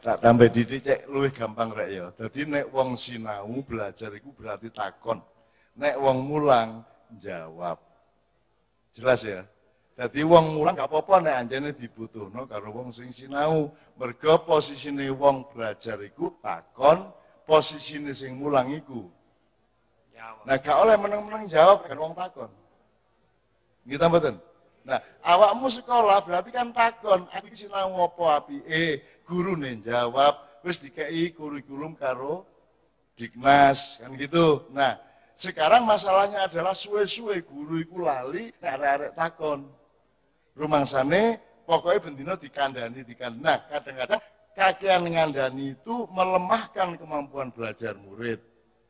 Tak tambah didik cek luwih gampang rek ya. Dadi nek wong sinau belajar iku berarti takon. Nek wong mulang jawab. Jelas ya? Dadi wong mulang gak apa-apa nek anjene dibutuhno karo wong sing sinau. Mergo posisine wong belajar iku takon, posisine sing mulang iku jawab. Nah gak oleh meneng-meneng jawab kan wong takon. Gitu mboten? Nah, awakmu sekolah berarti kan takon, aku iki sinau apa apike? Gurune jawab, wis dikei kurikulum karo Diknas, kan gitu. Nah, sekarang masalahnya adalah suwe-suwe guru iku lali, nek arek-arek takon. Rumangsane pokoknya bendino dikandani. Nah, kadang-kadang kakean ngandani itu melemahkan kemampuan belajar murid.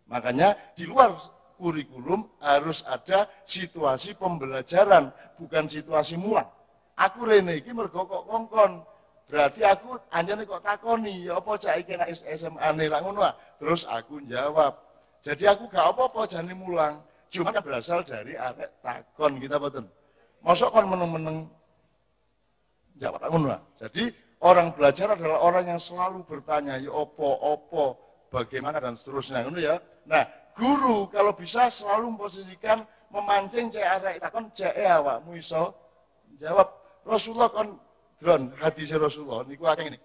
Makanya di luar kurikulum harus ada situasi pembelajaran, bukan situasi mulang. Aku rene iki mergo kok kongkon. Berarti aku anjane kok takoni, ya apa cak iki nek SMA-ne lak ngono. Terus aku jawab. Jadi aku gak apa-apa jane mulang. Cuma kan berasal dari arek takon kita mboten. Mosok kon meneng-meneng jawab ngono. Jadi orang belajar adalah orang yang selalu bertanya, ya apa, bagaimana dan seterusnya ngono ya. Nah, guru kalau bisa selalu memposisikan memancing cek arek takon cek awakmu iso jawab. Rasulullah kon dron hadis Rasulullah niku akeh ngene.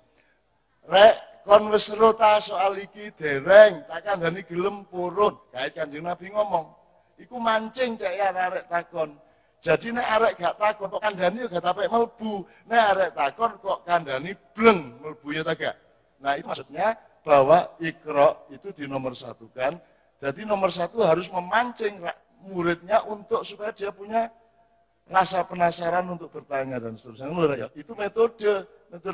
Rek kon wis seru ta soal iki dereng tak kandhani gelem purun. Kait Kanjeng Nabi ngomong, iku mancing cek arek takon. Jadi nek arek gak takon kok kandhani gak tapek melbu. Nek arek takon kok kandhani bleng melbu ya ta gak. Nah, itu maksudnya bahwa Iqra itu dinomorsatukan. Jadi nomor satu harus memancing muridnya untuk supaya dia punya rasa penasaran untuk bertanya dan seterusnya. Itu metode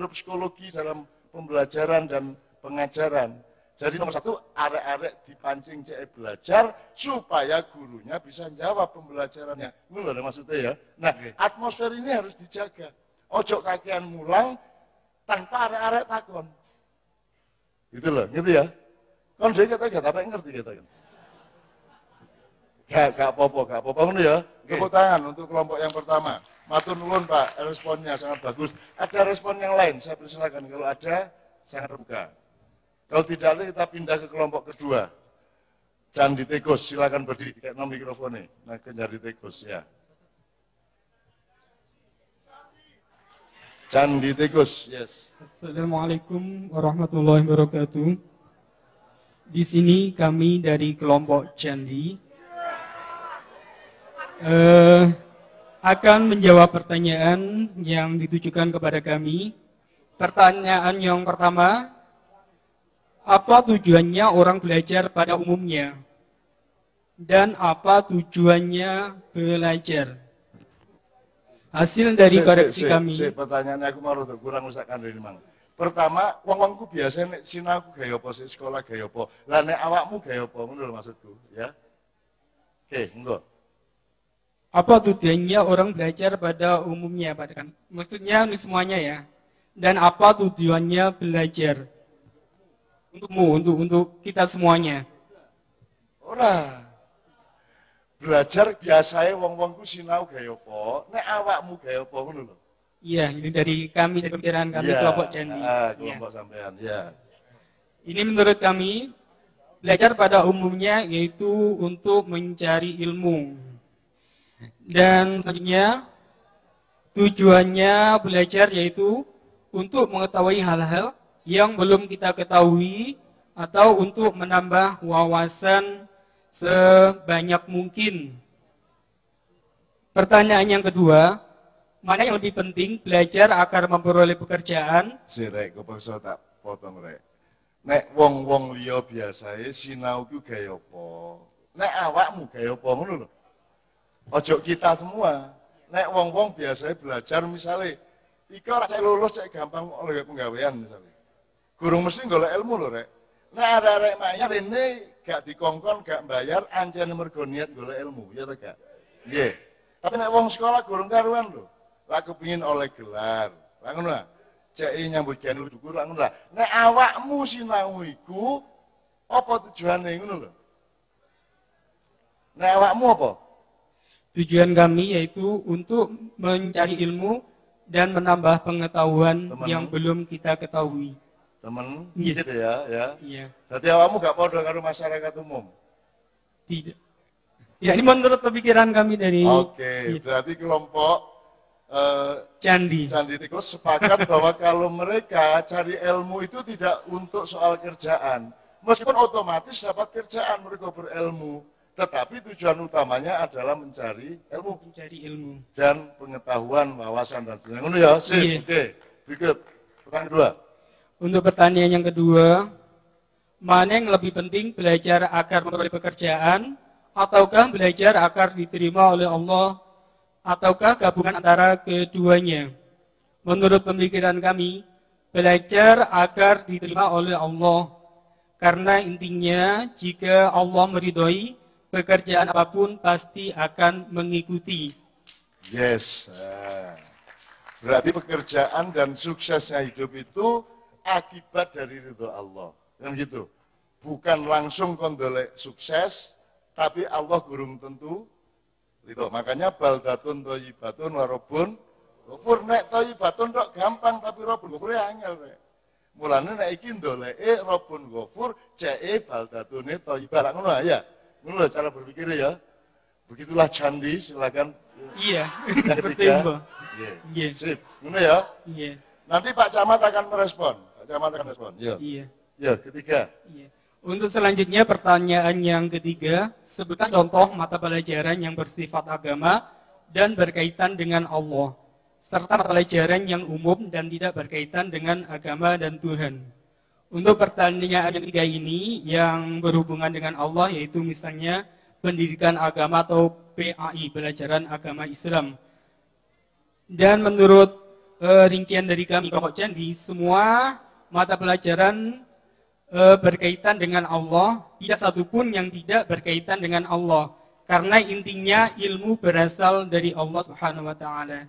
psikologi dalam pembelajaran dan pengajaran. Jadi nomor satu, arek-arek dipancing cek belajar supaya gurunya bisa jawab pembelajarannya. Itu loh maksudnya ya. Nah, atmosfer ini harus dijaga. Ojo kakean mulang tanpa arek-arek takon. Gitu loh, gitu ya. Kan dia kata gak apa ngerti kita kan. Gak apa-apa ngono ya. Tepuk tangan untuk kelompok yang pertama. Matur nuwun Pak, responnya sangat bagus. Ada respon yang lain, saya persilakan. Kalau ada, sangat terbuka. Kalau tidak ada, kita pindah ke kelompok kedua. Candi Tegus, silakan berdiri. Kayak nom mikrofonnya. Nah, ke Candi Tegus ya. Candi Tegus, yes. Assalamualaikum warahmatullahi wabarakatuh. Di sini kami dari kelompok Candi akan menjawab pertanyaan yang ditujukan kepada kami. Pertanyaan yang pertama, apa tujuannya orang belajar pada umumnya? Dan apa tujuannya belajar? Hasil dari koreksi kami. Pertanyaannya aku mau kurang usahakan dari mang. Pertama, wong-wongku biasanya sinau aku gaya apa sih, sekolah gaya apa. Lah nek awakmu gaya apa, ngono maksudku, ya. Oke, enggak. Apa tujuannya orang belajar pada umumnya, Pak Dekan? Maksudnya semuanya ya. Dan apa tujuannya belajar? Untukmu, untuk kita semuanya. Ora. Belajar biasanya wong-wongku sinau gaya apa, nek awakmu gaya apa ngono lho. Iya, ini dari kami, dari pemikiran kami kelompok Candi. Kelompok sampean, ya. Ini menurut kami, belajar pada umumnya yaitu untuk mencari ilmu. Dan selanjutnya, tujuannya belajar yaitu untuk mengetahui hal-hal yang belum kita ketahui atau untuk menambah wawasan sebanyak mungkin. Pertanyaan yang kedua, mana yang lebih penting, belajar agar memperoleh pekerjaan? Rek, kok bisa tak potong rek. Nek wong-wong liya biasae sinau ku gaya apa? Nek awakmu gaya apa ngono lho. Ojo kita semua. Nek wong-wong biasanya belajar misalnya, iki ora cek lulus cek gampang oleh penggawean misalnya. Gurung mesti golek ilmu lho rek. Nek arek-arek mayar ini gak dikongkon, gak bayar, anjane mergo niat golek ilmu, ya ta gak? Nggih. Tapi nek wong sekolah gurung karuan lho. Lah kepengin oleh gelar. Lah ngono lah. Cek nyambut gawe dhuwur lah ngono lah. Nek awakmu sinau iku apa tujuane ngono lho? Nek awakmu apa? Tujuan kami yaitu untuk mencari ilmu dan menambah pengetahuan yang belum kita ketahui. Temen Iya. gitu ya, ya. Iya. Jadi awakmu gak podo karo masyarakat umum. Tidak. Ya, ini menurut pemikiran kami dari Oke, berarti kelompok Candi. Candi Tikus sepakat bahwa kalau mereka cari ilmu itu tidak untuk soal kerjaan. Meskipun otomatis dapat kerjaan mereka berilmu, tetapi tujuan utamanya adalah mencari ilmu Mencari ilmu. dan pengetahuan, wawasan dan sebagainya. Ngono ya, sip. Iya. Oke. Berikut. Pertanyaan kedua. Untuk pertanyaan yang kedua, mana yang lebih penting, belajar agar memperoleh pekerjaan, ataukah belajar agar diterima oleh Allah, ataukah gabungan antara keduanya? Menurut pemikiran kami, belajar agar diterima oleh Allah. Karena intinya, jika Allah meridhoi, pekerjaan apapun pasti akan mengikuti. Yes. Nah, berarti pekerjaan dan suksesnya hidup itu akibat dari ridho Allah. Kan gitu. Bukan langsung kondolek sukses, tapi Allah gurung tentu ridho. Makanya baldatun thayyibatun warobun ghafur. Nek thayyibatun tok gampang, tapi robun ghafur angel rek. Mulane nek iki ndoleke robun ghafur, ceke baldatune thayyibah. Ngono ya. Ngono cara berpikir ya. Begitulah Candi, silakan. Iya, Yang seperti ketiga. itu. Iya. Iya. Sip. Ngono ya. Iya. Nanti Pak Camat akan merespon. Pak Camat akan merespon. Ya. Iya. Ya, ketiga. Iya. Untuk selanjutnya pertanyaan yang ketiga, sebutkan contoh mata pelajaran yang bersifat agama dan berkaitan dengan Allah, serta mata pelajaran yang umum dan tidak berkaitan dengan agama dan Tuhan. Untuk pertanyaan yang ketiga ini yang berhubungan dengan Allah, yaitu misalnya pendidikan agama atau PAI, pelajaran agama Islam. Dan menurut rincian dari kami kelompok Candi, semua mata pelajaran berkaitan dengan Allah, tidak satupun yang tidak berkaitan dengan Allah. Karena intinya ilmu berasal dari Allah Subhanahu wa taala.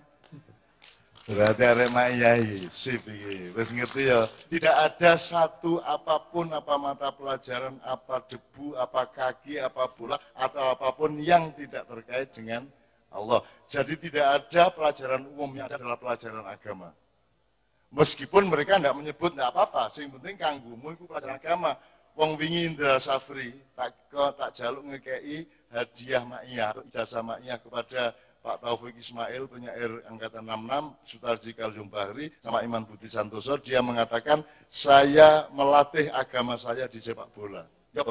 Berarti arek mayai, sip iki. Wis ngerti ya. Tidak ada satu apapun, apa mata pelajaran, apa debu, apa kaki, apa bola atau apapun yang tidak terkait dengan Allah. Jadi tidak ada pelajaran umum, yang ada adalah pelajaran agama. Meskipun mereka tidak menyebut, tidak apa-apa, yang penting kanggumu itu pelajaran agama. Wong wingi Indra Safri, tak jaluk ngekei hadiah ma'iyah, atau ijazah ma'iyah kepada Pak Taufik Ismail, penyair Angkatan 66, Sutarji Kaljung Bahri, sama Iman Budi Santoso. Dia mengatakan, saya melatih agama saya di sepak bola. Ya,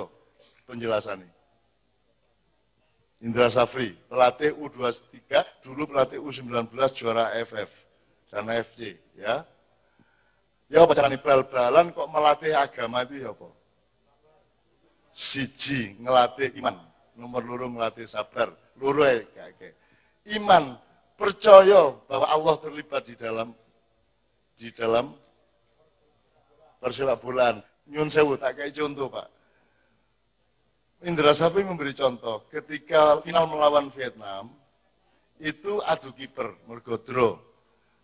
penjelasannya. Indra Safri, pelatih U23, dulu pelatih U19 juara AFF dan AFC, ya. Ya apa caranya bal-balan kok melatih agama itu ya apa? Siji ngelatih iman, nomor loro ngelatih sabar, loro kayak iman percaya bahwa Allah terlibat di dalam persepak bolaan. Nyun sewu tak kayak contoh Pak. Indra Safri memberi contoh ketika final melawan Vietnam itu adu kiper mergo draw.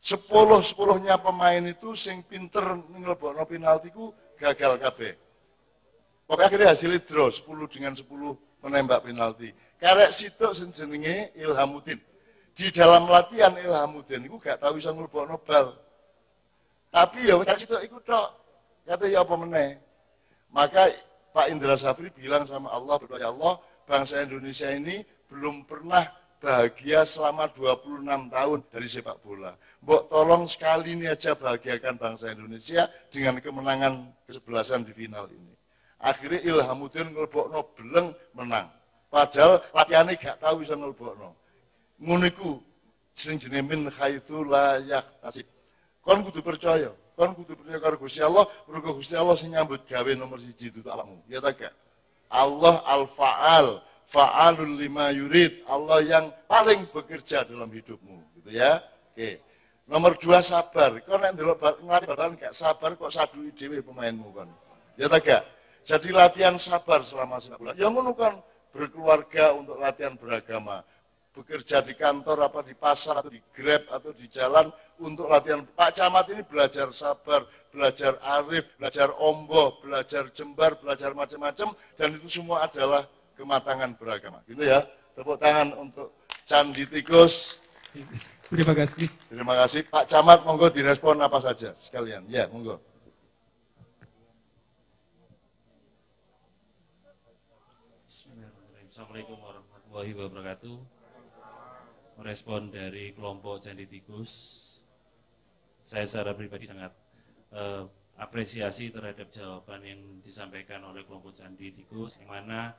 10-10-nya pemain itu sing pinter ngelebokno penalti ku gagal kabeh. Pokoknya akhirnya hasilnya draw 10-10 menembak penalti. Karek sitok sing jenenge Ilhamuddin. Di dalam latihan Ilhamuddin iku gak tahu iso ngelebokno bal. Tapi ya karek sitok iku tok. Kata ya apa meneh. Maka Pak Indra Safri bilang sama Allah, berdoa ya Allah, bangsa Indonesia ini belum pernah bahagia selama 26 tahun dari sepak bola. Mbok tolong sekali ini aja bahagiakan bangsa Indonesia dengan kemenangan ke-11 di final ini. Akhirnya Ilhamuddin ngelebokno beleng menang. Padahal latihannya gak tahu bisa ngelebokno. Ngono iku sing jenenge min haitsu la yahtasib. Kon kudu percaya karo Gusti Allah, mergo Gusti Allah sing nyambut gawe nomor 1 itu awakmu. Ya ta gak? Allah Al-Fa'al, fa'alul lima yurid, Allah yang paling bekerja dalam hidupmu, gitu ya. Oke. Nomor 2 sabar. Kau nek ndelok ngelatih bal-balan gak sabar kok sadui dhewe pemainmu kon. Ya ta gak? Jadi latihan sabar selama sepak bola. Ya ngono kan berkeluarga untuk latihan beragama. Bekerja di kantor apa di pasar atau di Grab atau di jalan untuk latihan. Pak Camat ini belajar sabar, belajar arif, belajar omboh, belajar jembar, belajar macam-macam dan itu semua adalah kematangan beragama. Gitu ya. Tepuk tangan untuk Candi Tikus. Terima kasih. Terima kasih. Pak Camat, monggo direspon apa saja sekalian. Ya, monggo. Assalamualaikum warahmatullahi wabarakatuh. Merespon dari kelompok Candi Tikus, saya secara pribadi sangat apresiasi terhadap jawaban yang disampaikan oleh kelompok Candi Tikus, yang mana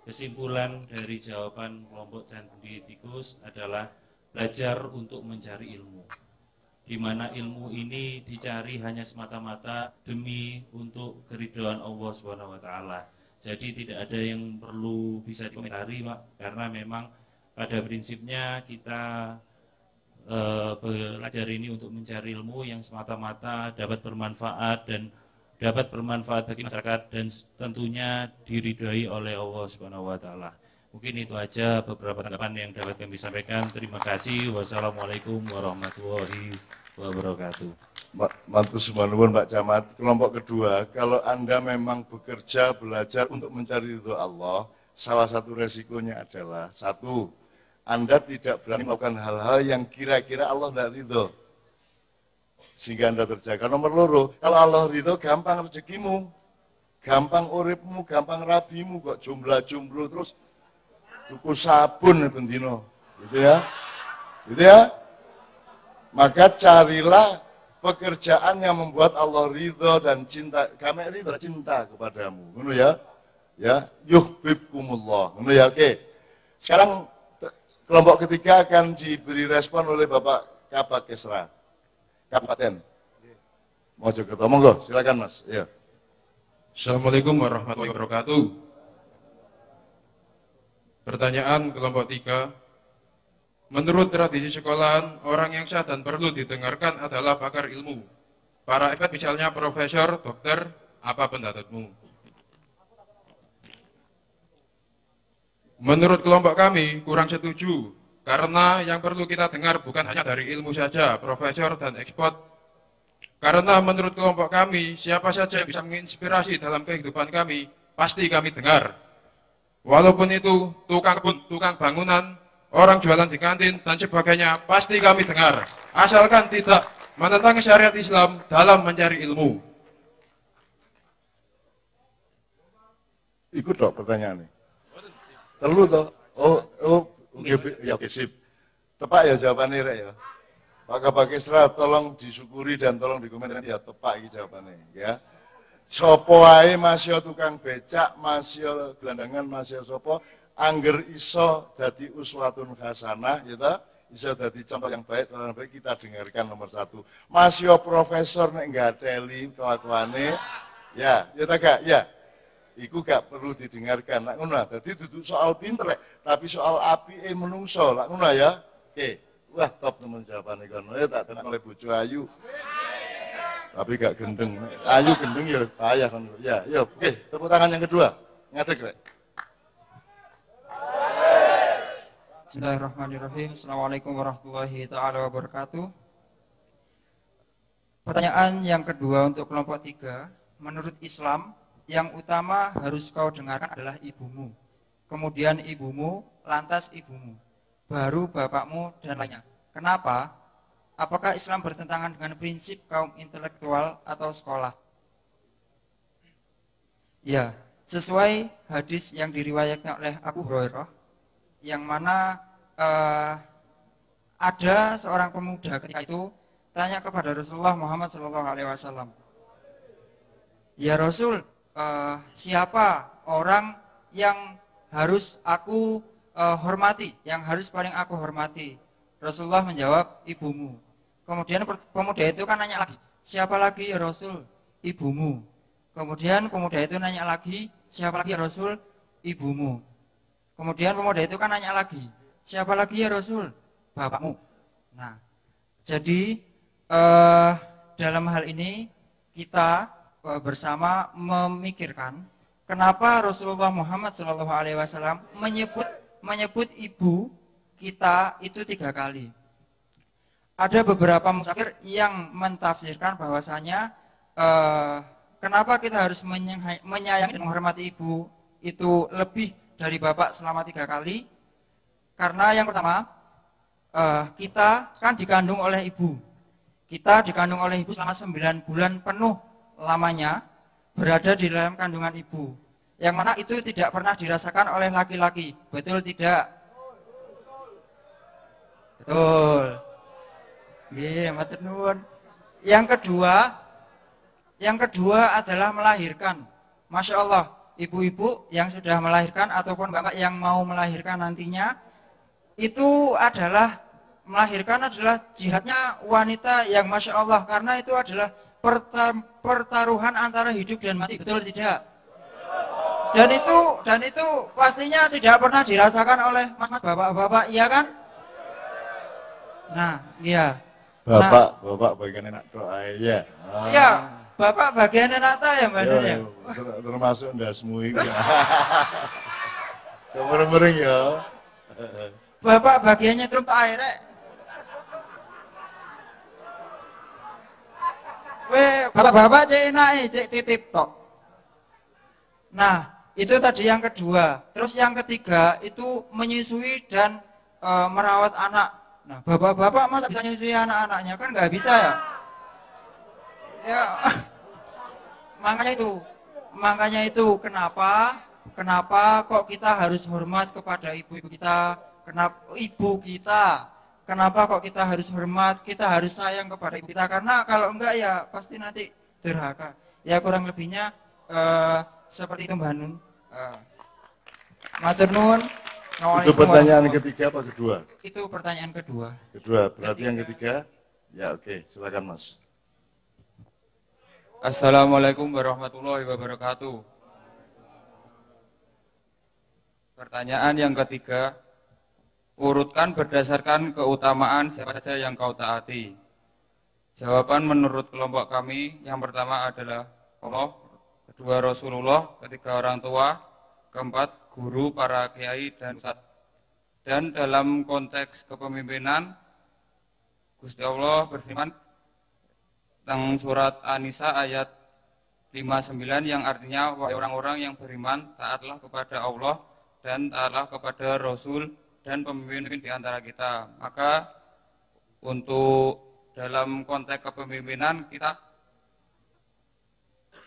kesimpulan dari jawaban kelompok Candi Tikus adalah belajar untuk mencari ilmu, di mana ilmu ini dicari hanya semata-mata demi untuk keridhaan Allah SWT. Jadi tidak ada yang perlu bisa dikomentari, Pak, karena memang pada prinsipnya kita belajar ini untuk mencari ilmu yang semata-mata dapat bermanfaat dan dapat bermanfaat bagi masyarakat dan tentunya diridhai oleh Allah Subhanahu wa taala. Mungkin itu aja beberapa tanggapan yang dapat kami sampaikan. Terima kasih. Wassalamualaikum warahmatullahi wabarakatuh. Mantu Sumanuwun Pak Camat, kelompok kedua, kalau Anda memang bekerja belajar untuk mencari ridho Allah, salah satu resikonya adalah satu, Anda tidak berani melakukan hal-hal yang kira-kira Allah tidak ridho, sehingga Anda terjaga. Nomor loro, kalau Allah ridho gampang rezekimu, gampang uripmu, gampang rabimu, kok jumlah-jumlah terus tuku sabun bendino, gitu ya, Maka carilah pekerjaan yang membuat Allah ridho dan cinta, kami ridho cinta kepadamu, ngono ya, yuhibbukumullah, ngono ya, oke. Sekarang kelompok ketiga akan diberi respon oleh Bapak Kabak Kesra, Kabupaten Mojokerto, monggo, silakan Mas. Ya. Assalamualaikum warahmatullahi wabarakatuh. Pertanyaan kelompok 3. Menurut tradisi sekolahan, orang yang sah dan perlu didengarkan adalah pakar ilmu. Para expert misalnya profesor, dokter, apa pendapatmu? Menurut kelompok kami, kurang setuju. Karena yang perlu kita dengar bukan hanya dari ilmu saja, profesor dan expert. Karena menurut kelompok kami, siapa saja yang bisa menginspirasi dalam kehidupan kami, pasti kami dengar. Walaupun itu tukang kebun, tukang bangunan, orang jualan di kantin, dan sebagainya, pasti kami dengar. Asalkan tidak menentang syariat Islam dalam mencari ilmu. Ikut dong pertanyaannya. Telu toh? Ya oke, sip. Tepak ya jawabannya Rek ya. Pak Kabak Kesra tolong disyukuri dan tolong dikomentari ya tepak iki jawabannya ya. Sopo ae masih tukang becak, masih gelandangan, masih sopo angger iso dadi uswatun hasanah, ya, iso dadi contoh yang baik, kita dengarkan nomor satu. Masih profesor nek ngateli kelakuane, ya gak, ya, iku gak perlu didengarkan, nak ngono. Dadi duduk soal pinter, tapi soal api menungso, nak ngono ya. Oke, wah top temen jawabane kono, ya tak tenang oleh bojo ayu. Tapi gak gendeng, ayu gendeng ya bahaya kan. Ya, yuk, oke, tepuk tangan yang kedua, ngadeg Rek. Bismillahirrahmanirrahim. Assalamualaikum warahmatullahi ta'ala wabarakatuh. Pertanyaan yang kedua untuk kelompok 3. Menurut Islam, yang utama harus kau dengarkan adalah ibumu. Kemudian ibumu, lantas ibumu. Baru bapakmu dan lainnya. Kenapa? Apakah Islam bertentangan dengan prinsip kaum intelektual atau sekolah? Ya, sesuai hadis yang diriwayatkan oleh Abu Hurairah, yang mana ada seorang pemuda ketika itu tanya kepada Rasulullah Muhammad SAW, ya Rasul, siapa orang yang harus aku hormati, yang harus paling aku hormati? Rasulullah menjawab, ibumu. Kemudian pemuda itu kan nanya lagi, siapa lagi ya Rasul? Ibumu. Kemudian pemuda itu nanya lagi, siapa lagi ya Rasul? Ibumu. Kemudian pemuda itu kan nanya lagi, siapa lagi ya Rasul? Bapakmu. Nah, jadi dalam hal ini kita bersama memikirkan kenapa Rasulullah Muhammad SAW menyebut ibu kita itu 3 kali. Ada beberapa musafir yang mentafsirkan bahwasanya kenapa kita harus menyayangi dan menghormati ibu itu lebih dari bapak selama 3 kali, karena yang pertama kita kan dikandung oleh ibu, kita dikandung oleh ibu selama 9 bulan penuh lamanya berada di dalam kandungan ibu. yang mana itu tidak pernah dirasakan oleh laki-laki. Betul tidak? Betul. Nggih, matur nuwun. Yang kedua adalah melahirkan. Masya Allah, ibu-ibu yang sudah melahirkan ataupun bapak yang mau melahirkan nantinya, itu adalah melahirkan adalah jihadnya wanita yang Masya Allah, karena itu adalah pertaruhan antara hidup dan mati. Betul tidak? Dan itu pastinya tidak pernah dirasakan oleh mas-mas bapak-bapak, iya kan? Nah, iya. Bapak bagian enak doa ya. Iya, bapak bagian nata ya Mbak Nur ya. Termasuk ndasmu iki. Cemureng ya. Bapak bagiannya truk air rek. Weh, bapak-bapak cek enake, cek titip tok. Nah, itu tadi yang kedua. Terus yang ketiga itu menyusui dan merawat anak. Nah, bapak-bapak masa bisa menyusui anak-anaknya? Kan nggak bisa ya. Ya, makanya itu kenapa kok kita harus hormat kepada ibu-ibu kita? Kenapa kok kita harus hormat? Kita harus sayang kepada ibu kita, karena kalau enggak ya pasti nanti durhaka. Ya kurang lebihnya seperti itu Mbak Nun. Matur nuwun. Itu pertanyaan ketiga apa kedua? Itu pertanyaan kedua. Kedua, berarti yang ketiga. Ya oke, silakan Mas. Assalamualaikum warahmatullahi wabarakatuh. Pertanyaan yang ketiga, urutkan berdasarkan keutamaan siapa saja yang kau taati. Jawaban menurut kelompok kami, yang pertama adalah Allah, kedua Rasulullah, ketiga orang tua, keempat guru, para kiai dan ustadz. Dan dalam konteks kepemimpinan, Gusti Allah berfirman tentang surat An-Nisa ayat 59 yang artinya, wahai orang-orang yang beriman, taatlah kepada Allah dan taatlah kepada Rasul dan pemimpin di antara kita. Maka untuk dalam konteks kepemimpinan kita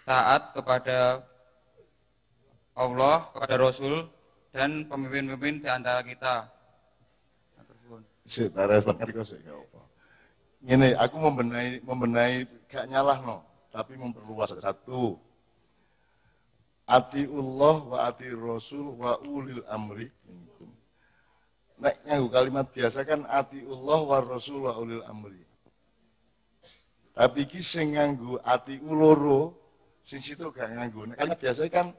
taat kepada Allah, kepada Rasul dan pemimpin-pemimpin di antara kita. Ini aku membenahi gak nyalah no, tapi memperluas satu. Atiullah wa ati Rasul wa ulil amri minkum. Nek nganggo kalimat biasa kan atiullah wa Rasul wa ulil amri. Tapi iki sing nganggo ati uloro, sing situ gak nganggo. Nek kalimat biasa kan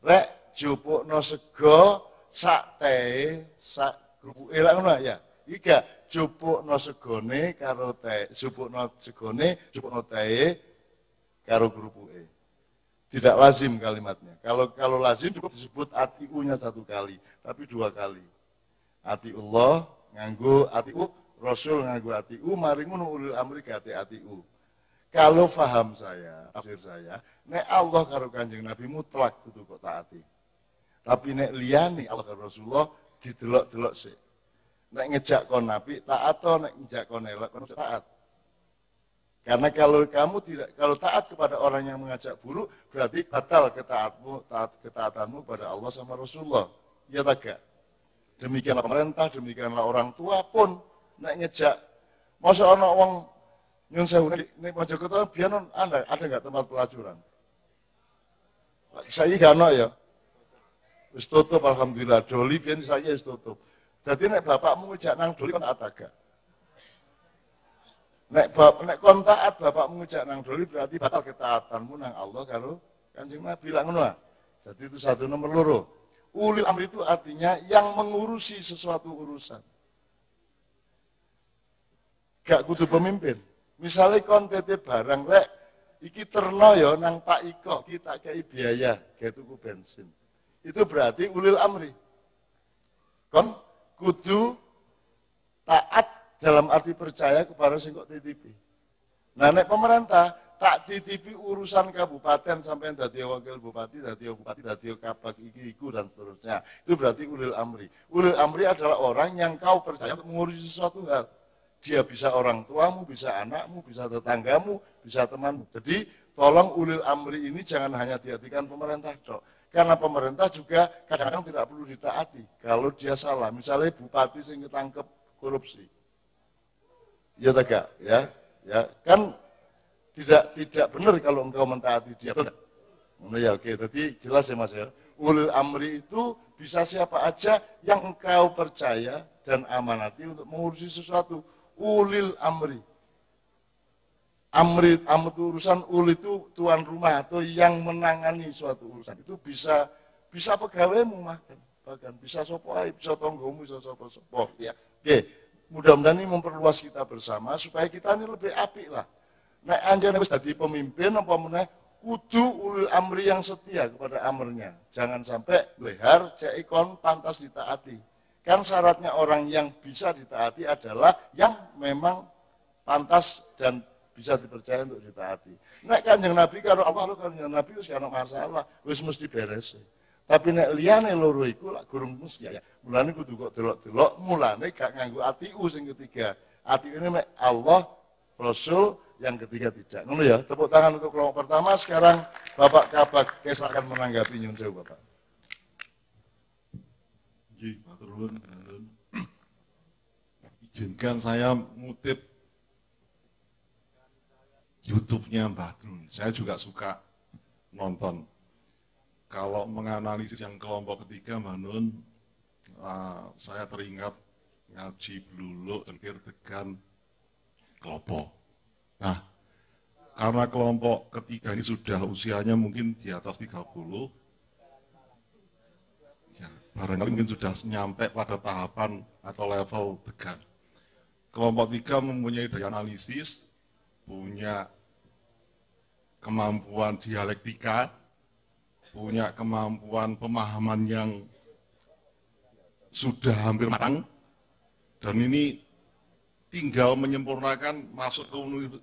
rek jupukno sego sak teh sak grupuke lak ngono ya. Iki gak jupukno segone karo teh, jupukno segone, jupukno teh karo grupuke. Tidak lazim kalimatnya. Kalau lazim cukup disebut atiunya satu kali, tapi dua kali. Atiullah nganggo atiu, Rasul nganggo atiu, mari ngono ulil amri gate atiu. Kalau faham saya, tafsir saya, nek Allah karo Kanjeng Nabi mutlak kudu kok taati. Tapi nek liyane Allah karo Rasulullah didelok-delok sik. Nek ngejak kon nabi taat atau nek ngejak kon elok kon taat. Karena kalau taat kepada orang yang mengajak buruk, berarti batal ketaatanmu pada Allah sama Rasulullah. Ya tak gak? Demikianlah pemerintah, demikianlah orang tua pun nek ngejak. Masa ana wong nyun sewu nek Mojokerto biyen ada enggak tempat pelacuran? Saya gak ono ya. Wis tutup alhamdulillah. Doli biyen saya wis tutup. Jadi nek bapakmu ngejak nang doli kon taat gak? Nek kon taat bapakmu ngejak nang doli berarti batal ketaatanmu nang Allah karo Kanjeng Nabi lah ngono. Jadi itu satu nomor loro. Ulil amri itu artinya yang mengurusi sesuatu urusan. Gak kudu pemimpin. Misalnya kon titip barang rek iki terno ya nang Pak Iko kita kei biaya kayak tuku bensin. Itu berarti ulil amri. Kon kudu taat dalam arti percaya kepada sing kok titipi. Nah nek pemerintah tak titipi urusan kabupaten sampai dadi wakil bupati, dadi kabag iku dan seterusnya. Itu berarti ulil amri. Ulil amri adalah orang yang kau percaya untuk mengurusi sesuatu hal. Dia bisa orang tuamu, bisa anakmu, bisa tetanggamu, bisa temanmu. Jadi tolong ulil amri ini jangan hanya diartikan pemerintah, Dok. Karena pemerintah juga kadang-kadang tidak perlu ditaati kalau dia salah. Misalnya bupati yang ketangkep korupsi. Ya tegak, ya kan tidak benar kalau engkau mentaati dia. Ya oke, jadi jelas ya Mas ya. Ulil amri itu bisa siapa aja yang engkau percaya dan amanati untuk mengurusi sesuatu. Ulil amri. Amri itu urusan, ul itu tuan rumah atau yang menangani suatu urusan. Itu bisa pegawaimu bahkan bisa sopoai, bisa tonggomu, bisa sopo. Ya. Oke, mudah-mudahan ini memperluas kita bersama supaya kita ini lebih apik lah. Nek anjane wis dadi pemimpin apa meneh kudu ulil amri yang setia kepada amrnya. Jangan sampai lehar cek ikon pantas ditaati. Kan syaratnya orang yang bisa ditaati adalah yang memang pantas dan bisa dipercaya untuk ditaati. Nek Kanjeng Nabi karo Allah Kanjeng Nabi wis ana masalah, wis mesti beres. Tapi nek liyane loro iku lak gurung mesti ya. Mulane kudu kok delok-delok, mulane gak nganggo atiku sing ketiga. Ati ini nek Allah, Rasul, yang ketiga tidak. Ngono ya, tepuk tangan untuk kelompok pertama. Sekarang Bapak Kabak Kes akan menanggapi nyun sewu Bapak. Nggih, matur nuwun. Izinkan saya ngutip YouTube-nya Mbah Trun. Saya juga suka nonton. Kalau menganalisis yang kelompok ketiga, Mbak Nun, saya teringat ngaji Bluluk, Cengkir, Degan, Klopo. Nah, karena kelompok ketiga ini sudah usianya mungkin di atas 30, ya, barangkali mungkin sudah nyampe pada tahapan atau level Degan. Kelompok tiga mempunyai daya analisis, punya kemampuan dialektika, punya kemampuan pemahaman yang sudah hampir matang, dan ini tinggal menyempurnakan masuk ke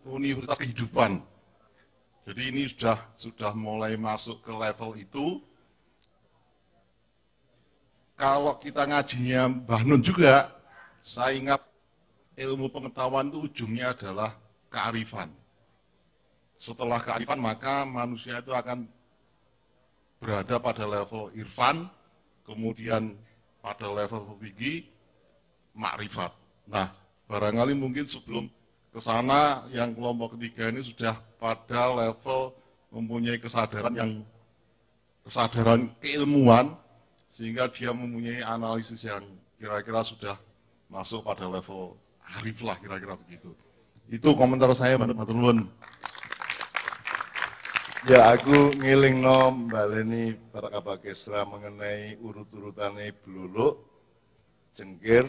universitas kehidupan. Jadi ini sudah mulai masuk ke level itu. Kalau kita ngajinya Mbah Nun juga, saya ingat ilmu pengetahuan itu ujungnya adalah kearifan. Setelah kearifan maka manusia itu akan berada pada level irfan, kemudian pada level tertinggi makrifat. Nah, barangkali mungkin sebelum ke sana yang kelompok ketiga ini sudah pada level mempunyai kesadaran keilmuan, sehingga dia mempunyai analisis yang kira-kira sudah masuk pada level arif lah, kira-kira begitu. Itu komentar saya, matur nuwun. Ya, aku ngelingno baleni Bapak Kabak Kesra mengenai urut-urutannya Bluluk, Cengkir,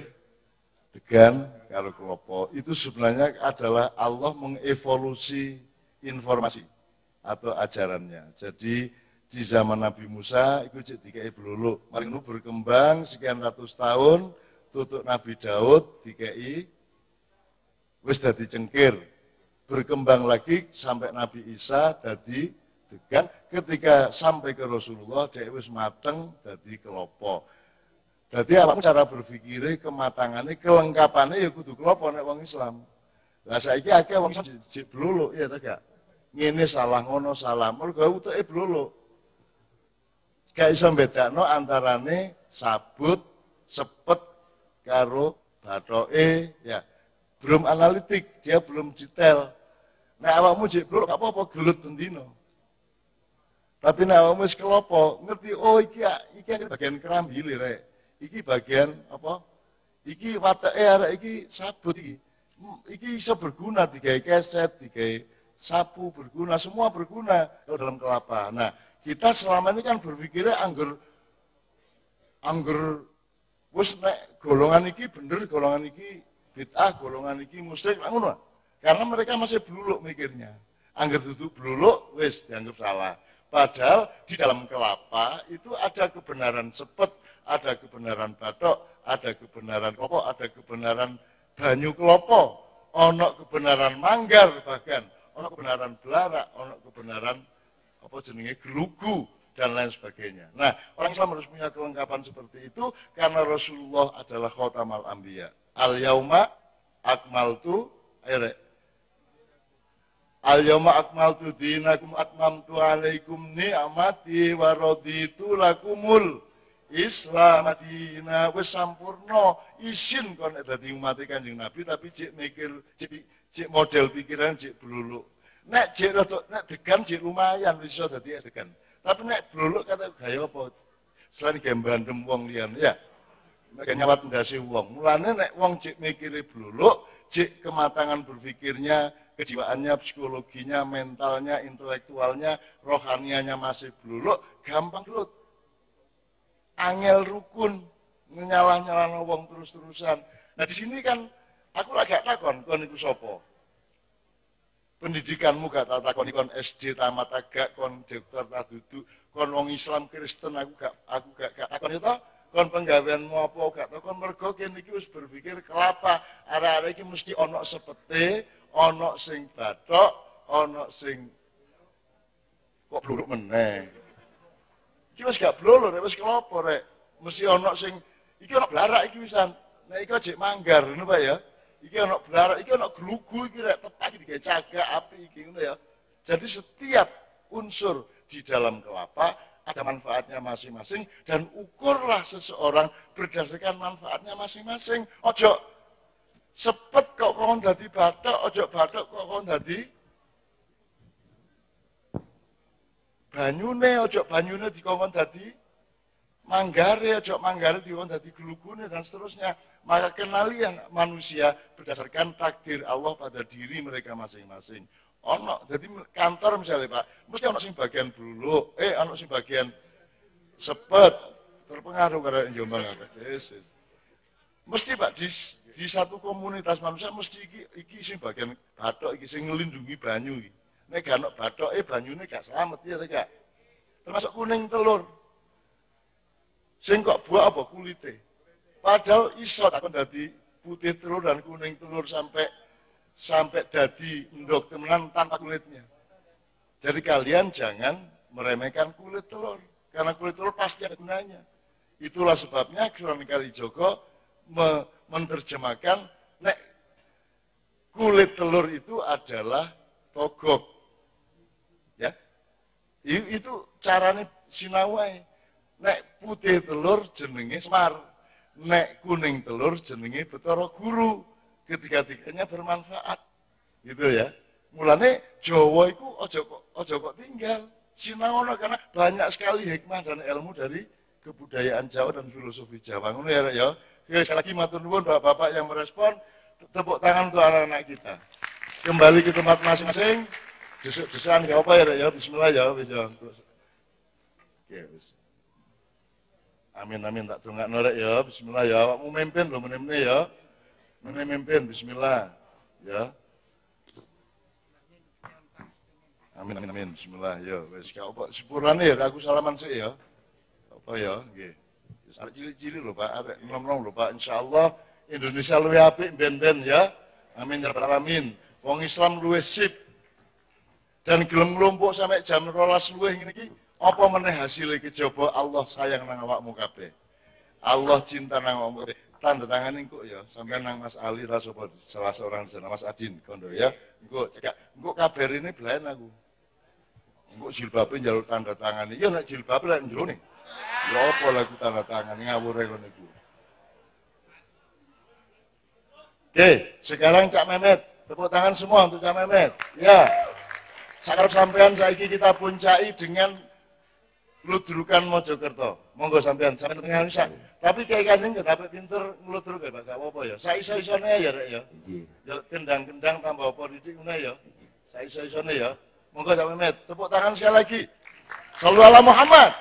Degan, karo Klopo. Itu sebenarnya adalah Allah mengevolusi informasi atau ajarannya. Jadi di zaman Nabi Musa itu dikai Bluluk, maring nu berkembang sekian ratus tahun, tutuk Nabi Daud dikai wis dadi Cengkir. Berkembang lagi sampai Nabi Isa dadi Degan, ketika sampai ke Rasulullah dia wis mateng dadi Klopo. Jadi apa cara berpikirnya, kematangannya, kelengkapannya ya kudu Klopo nek wong Islam. Lah saiki akeh wong Islam jek Bluluk ya ta gak. Ngene salah ngono salah, mergo utuke Bluluk. Gak iso bedakno antarane sabut, sepet karo bathoke ya. Belum analitik, dia belum detail. Nek awakmu jek Bluluk gak apa-apa gelut bendino. Tapi nek awakmu wis Klopo, ngerti oh iki bagian kerambile rek. Iki bagian apa? Iki wateke arek iki sabut iki. Iki iso berguna digawe keset, digawe sapu berguna, semua berguna kalau dalam kelapa. Nah, kita selama ini kan berpikirnya angger wis nek golongan iki bener, golongan iki bid'ah, golongan iki musyrik ngono. Karena mereka masih Bluluk mikirnya. Angger duduk Bluluk wis dianggap salah. Padahal di dalam kelapa itu ada kebenaran sepet, ada kebenaran bathok, ada kebenaran klopo, ada kebenaran banyu klopo, ono kebenaran manggar bahkan, ono kebenaran belara, ono kebenaran apa jenenge gelugu dan lain sebagainya. Nah, orang Islam harus punya kelengkapan seperti itu karena Rasulullah adalah khatamal anbiya. Al yauma akmaltu Al-yawma akmaltu dinakum atmamtu alaikum ni'amati wa raditu lakumul Islam dina. Wis sampurna isin kon dadi umat Kanjeng Nabi tapi cek mikir cek model pikiran cek bluluk. Nek cek rodok nek degan cek lumayan bisa dadi degan. Tapi nek bluluk kata gaya apa? Selain gembandem wong liyan ya. Nek nyawat ndase wong. Mulane nek wong cek mikire bluluk, cek kematangan berpikirnya, kejiwaannya, psikologinya, mentalnya, intelektualnya, rohanianya masih bluluk, gampang gelut. Angel rukun, nyalah-nyalah wong terus-terusan. Nah di sini kan aku lagi takon, kon iku sapa? Pendidikanmu gak tak takoni kon SD tamat agak, kon dokter tak duduk, kon wong Islam Kristen aku gak takon itu. Kon penggaweanmu apa gak takon mergo kene iki wis berpikir kelapa. Arek-arek iki mesti ana sepete, ana sing bathok, ana sing kok bluruk meneh. Iki wis gak blulur, wis kelapa rek. Mesti ana sing iki ana blarak iki wisan. Nek iki jek manggar ngono Pak ya. Iki ana blarak, iki ana glugu iki rek tepak iki digawe cagak api iki ngono ya. Jadi setiap unsur di dalam kelapa ada manfaatnya masing-masing dan ukurlah seseorang berdasarkan manfaatnya masing-masing. Ojo sepet kok kon dadi bathok, ojo bathok kok kon dadi banyune, ojo banyune dikongkon dadi manggare, ojo manggare dikongkon dadi glugune dan seterusnya. Maka kenalian manusia berdasarkan takdir Allah pada diri mereka masing-masing. Ono, jadi kantor misalnya Pak, mesti ono sing bagian bluluk, ono sing bagian sepet, terpengaruh karena Jombang apa? Mesti Pak di satu komunitas manusia mesti iki sing bagian bathok, iki sing ngelindungi banyu iki. Nek gak ono bathok, banyune gak selamat ya Kak. Termasuk kuning telur. Sing kok buah apa kulite. Padahal iso takon dadi putih telur dan kuning telur sampai dadi endok temenan tanpa kulitnya. Jadi kalian jangan meremehkan kulit telur, karena kulit telur pasti ada gunanya. Itulah sebabnya Sunan Kalijaga menerjemahkan nek kulit telur itu adalah togok. Ya. Itu carane sinawai. Nek putih telur jenenge Semar, nek kuning telur jenenge Bathara Guru. Ketiga-tiganya bermanfaat, gitu ya. Mulane Jawa itu ojo kok tinggal, sinaono karena banyak sekali hikmah dan ilmu dari kebudayaan Jawa dan filosofi Jawa. Ngono ya, ya. Sekali lagi matur nuwun Bapak-bapak yang merespon, tepuk tangan untuk anak-anak kita. Kembali ke tempat masing-masing. Desuk-desan ya apa ya, bismillah ya, wis ya. Oke, wis. Amin amin tak dongakno rek ya, bismillah ya. Awakmu mimpin lho meneh ya. Memimpin, bismillah, ya. Amin, amin, amin, bismillah, ya. Wes gak apa, sepurane ya, aku salaman sih ya. Apa ya, nggih. Arek cilik-cilik lho Pak, arek nom-nom lho Pak, insyaallah Indonesia luwih apik ben-ben ya. Amin ya rabbal alamin. Wong Islam luwih sip. Dan gelem nglumpuk sampai jam 12 luwih ngene iki, apa meneh hasilé kejaba Allah sayang nang awakmu kabeh. Allah cinta nang awakmu kabeh. Tanda tangan kok ya, sampai nang Mas Ali lah sapa salah seorang di sana Mas Adin kondo ya. Engko cekak, engko kabar ini belain aku. Engko jilbabe njaluk tanda tangan. Ya nek jilbab lek njrone. Ya apa lagu tanda tangan ngawur ngono iku. Oke, sekarang Cak Mehmet, tepuk tangan semua untuk Cak Mehmet. Ya. Sakarep sampean saiki kita puncai dengan Ludrukan Mojokerto. Monggo sampean sampai tengah Indonesia. Tapi kayak Kanjeng dapat pinter ngludruk ya Pak, gak apa-apa ya. Saiso-isone ya rek ya. Ya kendang-kendang tambah apa didik ngene ya. Saiso-isone ya. Monggo Cak Mehmet, tepuk tangan sekali lagi. Shallallahu alaihi Muhammad.